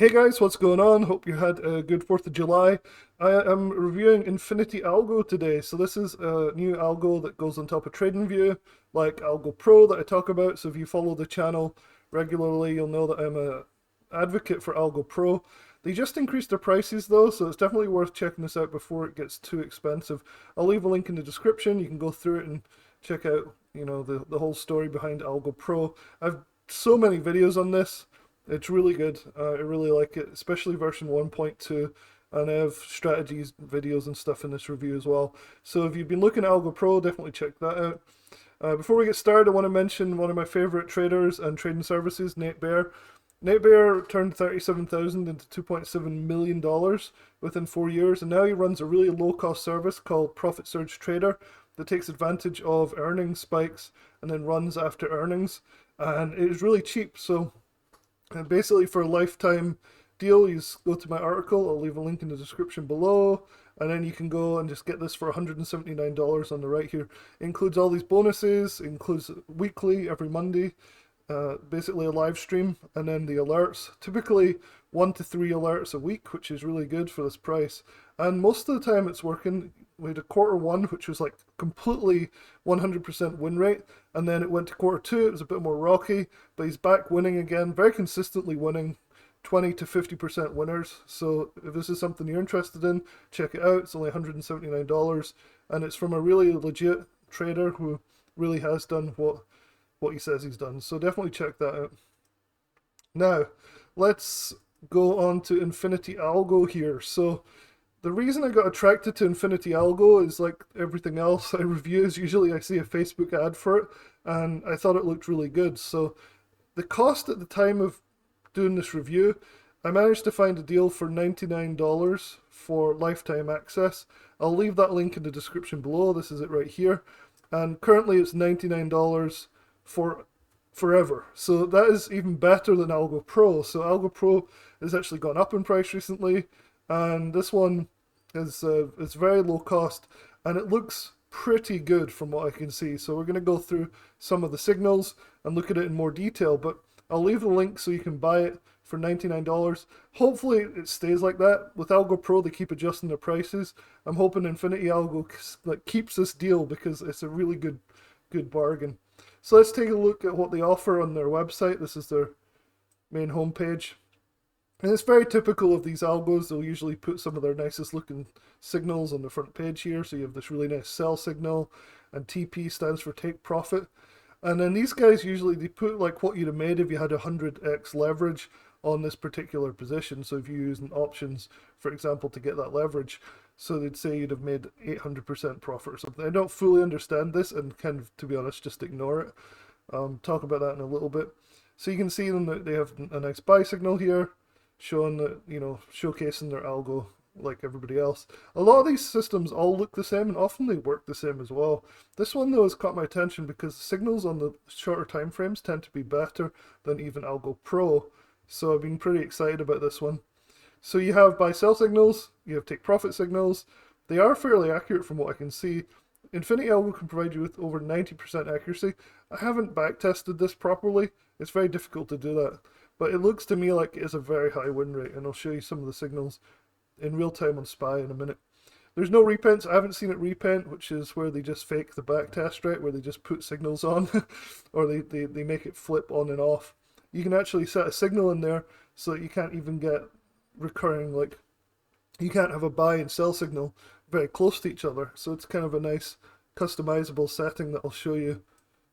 Hey guys, what's going on? Hope you had a good 4th of July. I am reviewing Infinity Algo today. So this is a new algo that goes on top of TradingView, like Algo Pro that I talk about. So if you follow the channel regularly, you'll know that I'm a advocate for Algo Pro. They just increased their prices though, so it's definitely worth checking this out before it gets too expensive. I'll leave a link in the description. You can go through it and check out, the whole story behind Algo Pro. I've so many videos on this. It's really good. I really like it, especially version 1.2. And I have strategies, videos, and stuff in this review as well. So if you've been looking at Algo Pro, definitely check that out. Before we get started, I want to mention one of my favorite traders and trading services, Nate Bear. Nate Bear turned 37,000 into $2.7 million within 4 years, and now he runs a really low-cost service called Profit Surge Trader that takes advantage of earnings spikes and then runs after earnings, and it is really cheap. So and basically, for a lifetime deal, you just go to my article. I'll leave a link in the description below. And then you can go and just get this for $179 on the right here. It includes all these bonuses, it includes weekly, every Monday, basically a live stream, and then the alerts. Typically 1 to 3 alerts a week, which is really good for this price. And most of the time it's working. We had a quarter one, which was like completely 100% win rate, and then it went to quarter two. It was a bit more rocky, but he's back winning again, very consistently winning. 20 to 50% winners. So if this is something you're interested in, check it out. It's only $179, and it's from a really legit trader who really has done what he says he's done. So definitely check that out. Now, let's go on to Infinity Algo here. So the reason I got attracted to Infinity Algo is like everything else I review is usually I see a Facebook ad for it, and I thought it looked really good. So the cost at the time of doing this review, I managed to find a deal for $99 for lifetime access. I'll leave that link in the description below. This is it right here. And currently it's $99 for forever. So that is even better than Algo Pro. So Algo Pro has actually gone up in price recently, and this one is very low cost, and it looks pretty good from what I can see. So we're going to go through some of the signals and look at it in more detail, but I'll leave the link so you can buy it for $99. Hopefully it stays like that. With Algo Pro, they keep adjusting their prices. I'm hoping Infinity Algo keeps this deal because it's a really good bargain. So let's take a look at what they offer on their website. This is their main homepage. And it's very typical of these algos. They'll usually put some of their nicest looking signals on the front page here. So you have this really nice sell signal, and TP stands for take profit. And then these guys usually, they put like what you'd have made if you had 100x leverage on this particular position. So if you're using options, for example, to get that leverage, so they'd say you'd have made 800% profit or something. I don't fully understand this, and kind of, to be honest, just ignore it. Talk about that in a little bit. So you can see them that they have a nice buy signal here, showing that, showcasing their algo like everybody else. A lot of these systems all look the same, and often they work the same as well. This one though has caught my attention because the signals on the shorter time frames tend to be better than even Algo Pro. So I've been pretty excited about this one. So you have buy sell signals, you have take profit signals. They are fairly accurate from what I can see. Infinity Algo can provide you with over 90% accuracy. I haven't back tested this properly. It's very difficult to do that. But it looks to me like it is a very high win rate, and I'll show you some of the signals in real time on SPY in a minute. There's no repents. I haven't seen it repent, which is where they just fake the back test, right? Where they just put signals on or they make it flip on and off. You can actually set a signal in there so that you can't even get recurring, like you can't have a buy and sell signal very close to each other. So it's kind of a nice customizable setting that I'll show you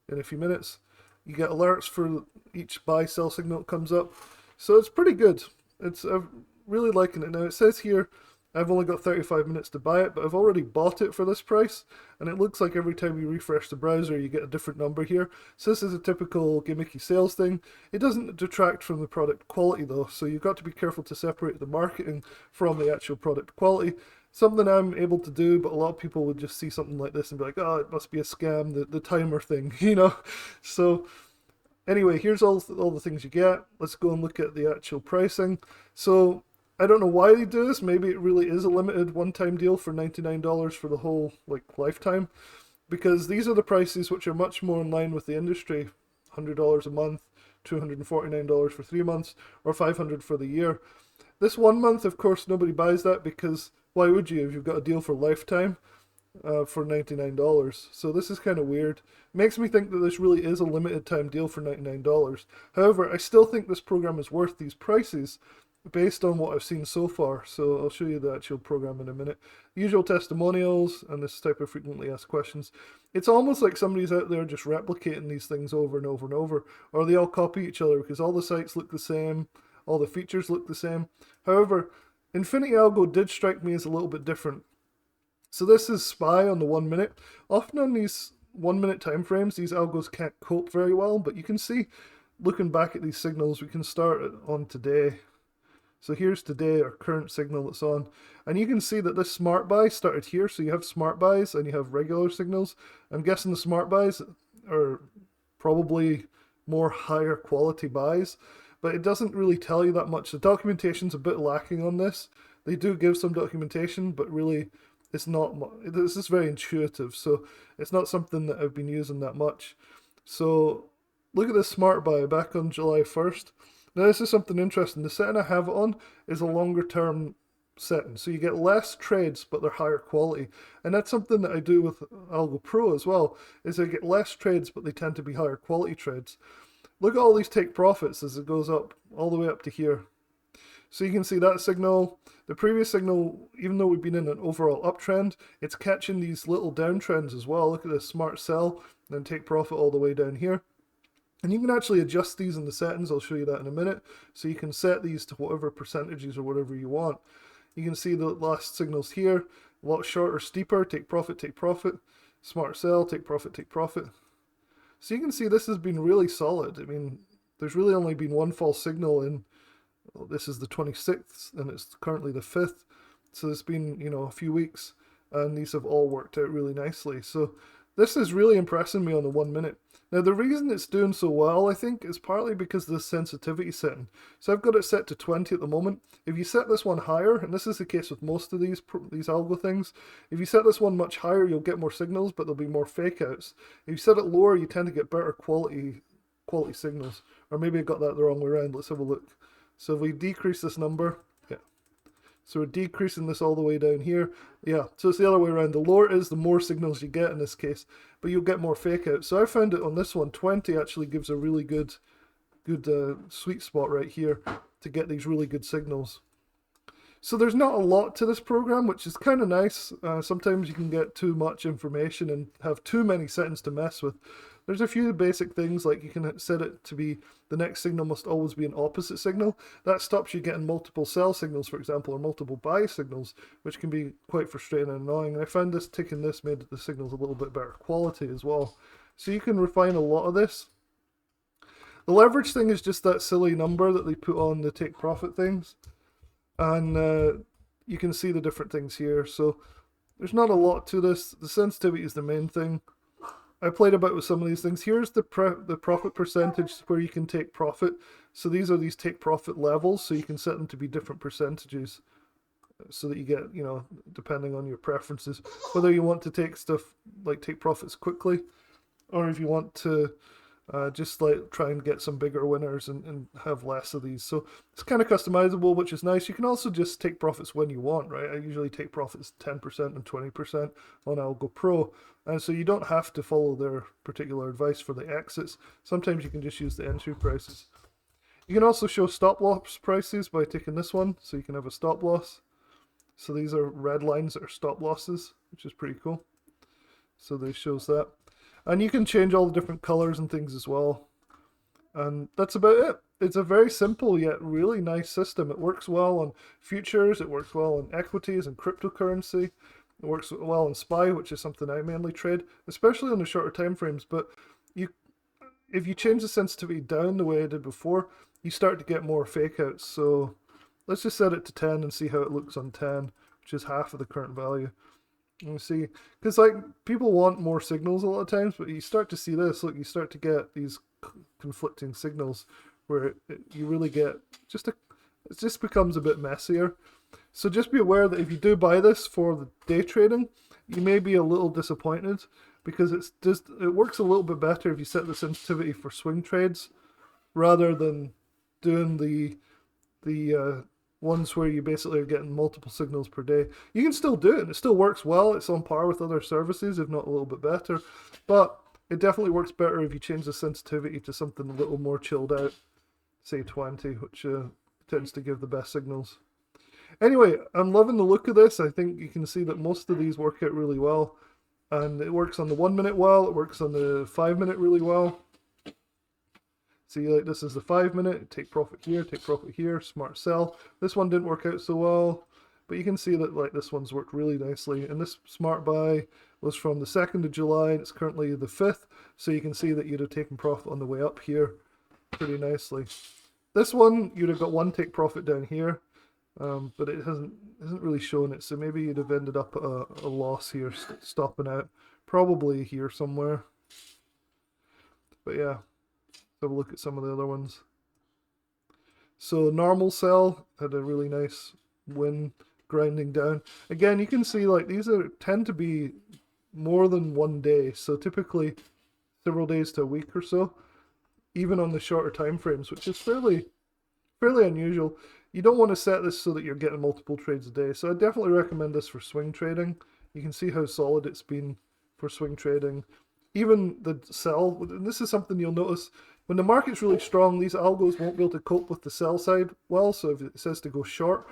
in a few minutes. You get alerts for each buy sell signal that comes up. So it's pretty good. I'm really liking it. Now it says here I've only got 35 minutes to buy it, but I've already bought it for this price, and it looks like every time you refresh the browser you get a different number here. So this is a typical gimmicky sales thing. It doesn't detract from the product quality though, so you've got to be careful to separate the marketing from the actual product quality. Something I'm able to do, but a lot of people would just see something like this and be like, oh, it must be a scam, the timer thing, So anyway, here's all the things you get. Let's go and look at the actual pricing. So I don't know why they do this. Maybe it really is a limited one-time deal for $99 for the whole lifetime, because these are the prices which are much more in line with the industry. $100 a month, $249 for 3 months, or $500 for the year. This 1 month, of course, nobody buys that because why would you if you've got a deal for lifetime for $99? So this is kind of weird. It makes me think that this really is a limited time deal for $99. However, I still think this program is worth these prices based on what I've seen so far. So I'll show you the actual program in a minute. Usual testimonials and this type of frequently asked questions. It's almost like somebody's out there just replicating these things over and over and over, or they all copy each other because all the sites look the same, all the features look the same. However, Infinity Algo did strike me as a little bit different. So this is SPY on the 1 minute. Often on these 1 minute time frames, these algos can't cope very well, but you can see, looking back at these signals, we can start on today. So here's today, our current signal that's on. And you can see that this smart buy started here. So you have smart buys and you have regular signals. I'm guessing the smart buys are probably more higher quality buys, but it doesn't really tell you that much. The documentation's a bit lacking on this. They do give some documentation, but really it's not, this is very intuitive. So it's not something that I've been using that much. So look at this smart buy back on July 1st. Now this is something interesting. The setting I have it on is a longer term setting. So you get less trades, but they're higher quality. And that's something that I do with Algo Pro as well, is I get less trades, but they tend to be higher quality trades. Look at all these take profits as it goes up, all the way up to here. So you can see that signal, the previous signal, even though we've been in an overall uptrend, it's catching these little downtrends as well. Look at this smart sell, then take profit all the way down here. And you can actually adjust these in the settings. I'll show you that in a minute. So you can set these to whatever percentages or whatever you want. You can see the last signals here, a lot shorter, steeper, take profit, smart sell, take profit, take profit. So you can see this has been really solid. I mean, there's really only been one false signal in, well, this is the 26th and it's currently the 5th. So it's been, you know, a few weeks and these have all worked out really nicely. So this is really impressing me on the 1 minute. Now the reason it's doing so well, I think, is partly because of the sensitivity setting. So I've got it set to 20 at the moment. If you set this one higher, and this is the case with most of these algo things, if you set this one much higher, you'll get more signals, but there'll be more fake outs. If you set it lower, you tend to get better quality signals. Or maybe I got that the wrong way around. Let's have a look. So if we decrease this number, so we're decreasing this all the way down here. Yeah, so it's the other way around. The lower it is, the more signals you get in this case, but you'll get more fake outs. So I found it on this one, 20 actually gives a really good sweet spot right here to get these really good signals. So there's not a lot to this program, which is kind of nice. Sometimes you can get too much information and have too many settings to mess with. There's a few basic things, like you can set it to be the next signal must always be an opposite signal. That stops you getting multiple sell signals, for example, or multiple buy signals, which can be quite frustrating and annoying. And I found this ticking this made the signals a little bit better quality as well. So you can refine a lot of this. The leverage thing is just that silly number that they put on the take profit things. And you can see the different things here. So there's not a lot to this. The sensitivity is the main thing. I played about with some of these things. Here's the profit percentage where you can take profit. So these are these take profit levels. So you can set them to be different percentages so that you get, you know, depending on your preferences, whether you want to take stuff like take profits quickly, or if you want to just like try and get some bigger winners and have less of these. So it's kind of customizable, which is nice. You can also just take profits when you want, right? I usually take profits 10% and 20% on Algo Pro. And so you don't have to follow their particular advice for the exits. Sometimes you can just use the entry prices. You can also show stop loss prices by taking this one. So you can have a stop loss. So these are red lines that are stop losses, which is pretty cool. So this shows that. And you can change all the different colors and things as well. And that's about it. It's a very simple yet really nice system. It works well on futures, it works well on equities and cryptocurrency. It works well on SPY, which is something I mainly trade, especially on the shorter time frames. But if you change the sensitivity down the way I did before, you start to get more fake outs. So let's just set it to 10 and see how it looks on 10, which is half of the current value. You see, because like people want more signals a lot of times, but you start to see this. Look, you start to get these conflicting signals where you really get it just becomes a bit messier. So just be aware that if you do buy this for the day trading, you may be a little disappointed because it works a little bit better if you set the sensitivity for swing trades. rather than doing the ones where you basically are getting multiple signals per day. You can still do it, and it still works well. It's on par with other services, if not a little bit better. But it definitely works better if you change the sensitivity to something a little more chilled out, say 20, which tends to give the best signals. Anyway, I'm loving the look of this. I think you can see that most of these work out really well. And it works on the 1 minute well, it works on the 5 minute really well. See, like this is the 5 minute, take profit here, smart sell. This one didn't work out so well, but you can see that like this one's worked really nicely. And this smart buy was from the 2nd of July, and it's currently the 5th. So you can see that you'd have taken profit on the way up here pretty nicely. This one, you'd have got one take profit down here, but it hasn't really shown it. So maybe you'd have ended up at a loss here, stopping out, probably here somewhere. But yeah. Have a look at some of the other ones. So normal sell had a really nice win grinding down. Again, you can see like these tend to be more than 1 day. So typically several days to a week or so, even on the shorter time frames, which is fairly unusual. You don't want to set this so that you're getting multiple trades a day. So I definitely recommend this for swing trading. You can see how solid it's been for swing trading. Even the sell, and this is something you'll notice, when the market's really strong, these algos won't be able to cope with the sell side well, so if it says to go short.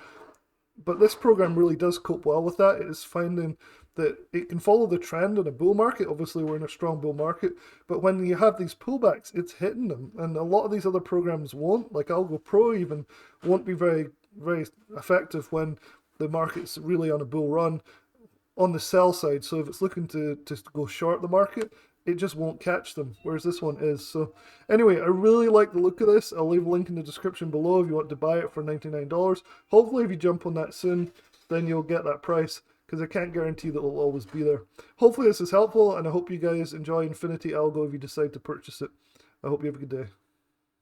But this program really does cope well with that. It is finding that it can follow the trend in a bull market. Obviously, we're in a strong bull market, but when you have these pullbacks, it's hitting them. And a lot of these other programs won't, like Algo Pro even, won't be very, very effective when the market's really on a bull run on the sell side. So if it's looking to go short the market, it just won't catch them, whereas this one is. So anyway, I really like the look of this. I'll leave a link in the description below if you want to buy it for $99. Hopefully if you jump on that soon, then you'll get that price, because I can't guarantee that it'll always be there. Hopefully this is helpful, and I hope you guys enjoy Infinity Algo if you decide to purchase it. I hope you have a good day.